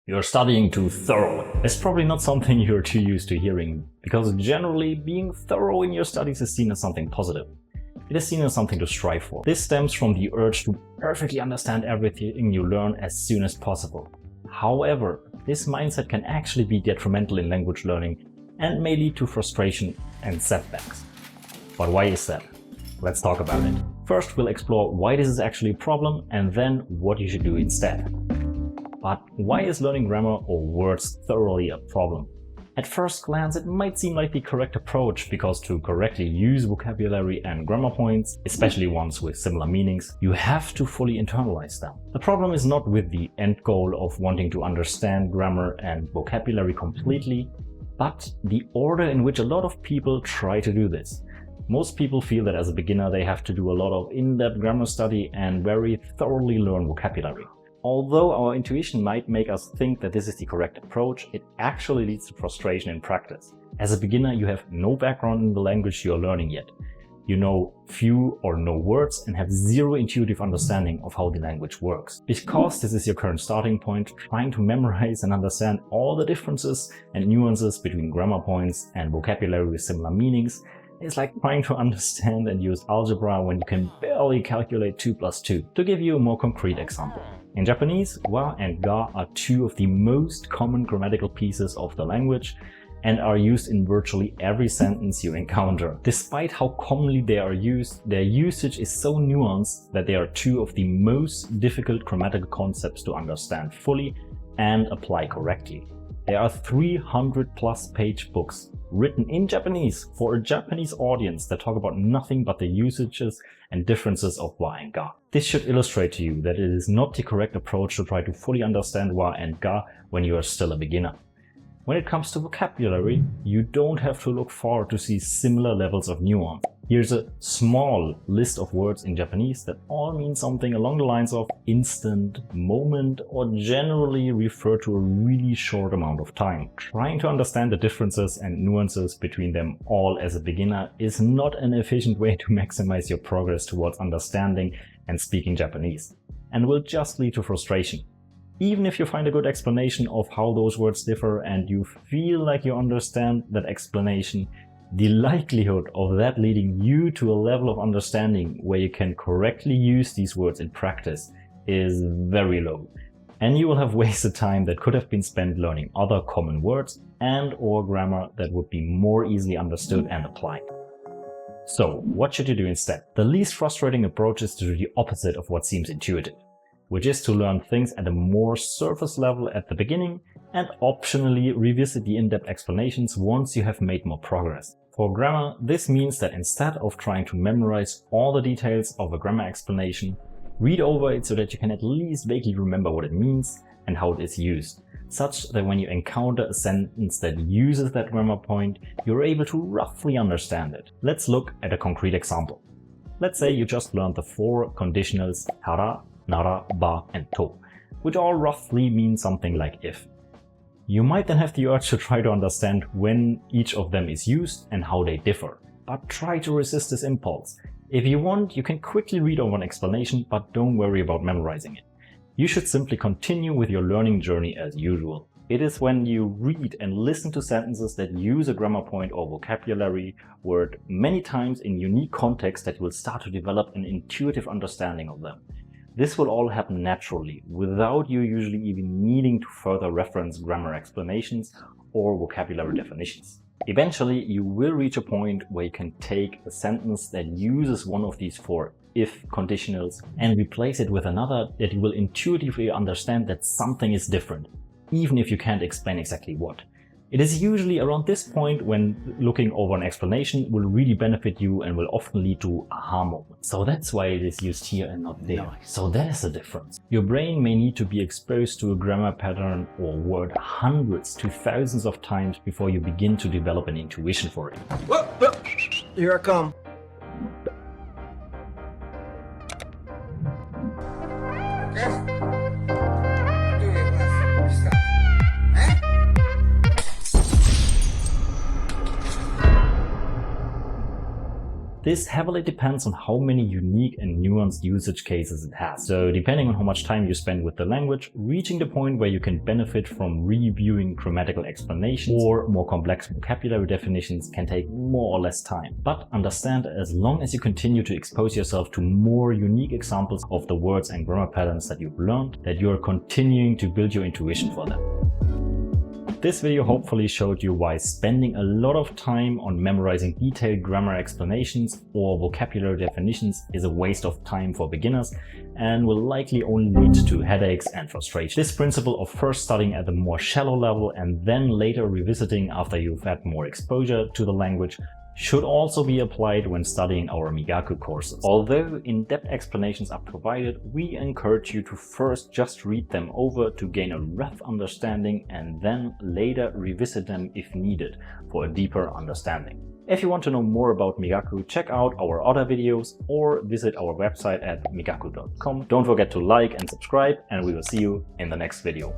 You're studying too thorough. It's probably not something you're too used to hearing, because generally being thorough in your studies is seen as something positive. It is seen as something to strive for. This stems from the urge to perfectly understand everything you learn as soon as possible. However, this mindset can actually be detrimental in language learning and may lead to frustration and setbacks. But why is that? Let's talk about it. First, we'll explore why this is actually a problem and then what you should do instead. But why is learning grammar or words thoroughly a problem? At first glance, it might seem like the correct approach, because to correctly use vocabulary and grammar points, especially ones with similar meanings, you have to fully internalize them. The problem is not with the end goal of wanting to understand grammar and vocabulary completely, but the order in which a lot of people try to do this. Most people feel that as a beginner they have to do a lot of in-depth grammar study and very thoroughly learn vocabulary. Although our intuition might make us think that this is the correct approach, it actually leads to frustration in practice. As a beginner, you have no background in the language you are learning yet. You know few or no words and have zero intuitive understanding of how the language works. Because this is your current starting point, trying to memorize and understand all the differences and nuances between grammar points and vocabulary with similar meanings is like trying to understand and use algebra when you can barely calculate 2 plus 2. To give you a more concrete example. In Japanese, wa and ga are two of the most common grammatical pieces of the language and are used in virtually every sentence you encounter. Despite how commonly they are used, their usage is so nuanced that they are two of the most difficult grammatical concepts to understand fully and apply correctly. There are 300+ page books written in Japanese for a Japanese audience that talk about nothing but the usages and differences of wa and ga. This should illustrate to you that it is not the correct approach to try to fully understand wa and ga when you are still a beginner. When it comes to vocabulary, you don't have to look far to see similar levels of nuance. Here's a small list of words in Japanese that all mean something along the lines of instant, moment, or generally refer to a really short amount of time. Trying to understand the differences and nuances between them all as a beginner is not an efficient way to maximize your progress towards understanding and speaking Japanese, and will just lead to frustration. Even if you find a good explanation of how those words differ and you feel like you understand that explanation, the likelihood of that leading you to a level of understanding where you can correctly use these words in practice is very low. And you will have wasted time that could have been spent learning other common words and/or grammar that would be more easily understood and applied. So, what should you do instead? The least frustrating approach is to do the opposite of what seems intuitive, which is to learn things at a more surface level at the beginning and optionally revisit the in-depth explanations once you have made more progress. For grammar, this means that instead of trying to memorize all the details of a grammar explanation, read over it so that you can at least vaguely remember what it means and how it is used, such that when you encounter a sentence that uses that grammar point, you're able to roughly understand it. Let's look at a concrete example. Let's say you just learned the 4 conditionals hara, nara, ba, and to, which all roughly mean something like if. You might then have the urge to try to understand when each of them is used and how they differ, but try to resist this impulse. If you want, you can quickly read over an explanation, but don't worry about memorizing it. You should simply continue with your learning journey as usual. It is when you read and listen to sentences that use a grammar point or vocabulary word many times in unique context that you will start to develop an intuitive understanding of them. This will all happen naturally, without you usually even needing to further reference grammar explanations or vocabulary definitions. Eventually, you will reach a point where you can take a sentence that uses one of these 4 if conditionals and replace it with another that you will intuitively understand that something is different, even if you can't explain exactly what. It is usually around this point when looking over an explanation will really benefit you and will often lead to aha moments. So that's why it is used here and not there. Nice. So that is the difference. Your brain may need to be exposed to a grammar pattern or word hundreds to thousands of times before you begin to develop an intuition for it. Whoa, whoa. Here I come. This heavily depends on how many unique and nuanced usage cases it has. So depending on how much time you spend with the language, reaching the point where you can benefit from reviewing grammatical explanations or more complex vocabulary definitions can take more or less time. But understand, as long as you continue to expose yourself to more unique examples of the words and grammar patterns that you've learned, that you are continuing to build your intuition for them. This video hopefully showed you why spending a lot of time on memorizing detailed grammar explanations or vocabulary definitions is a waste of time for beginners and will likely only lead to headaches and frustration. This principle of first studying at a more shallow level and then later revisiting after you've had more exposure to the language should also be applied when studying our Migaku courses. Although in-depth explanations are provided, we encourage you to first just read them over to gain a rough understanding and then later revisit them if needed for a deeper understanding. If you want to know more about Migaku, check out our other videos or visit our website at migaku.com. Don't forget to like and subscribe, and we will see you in the next video.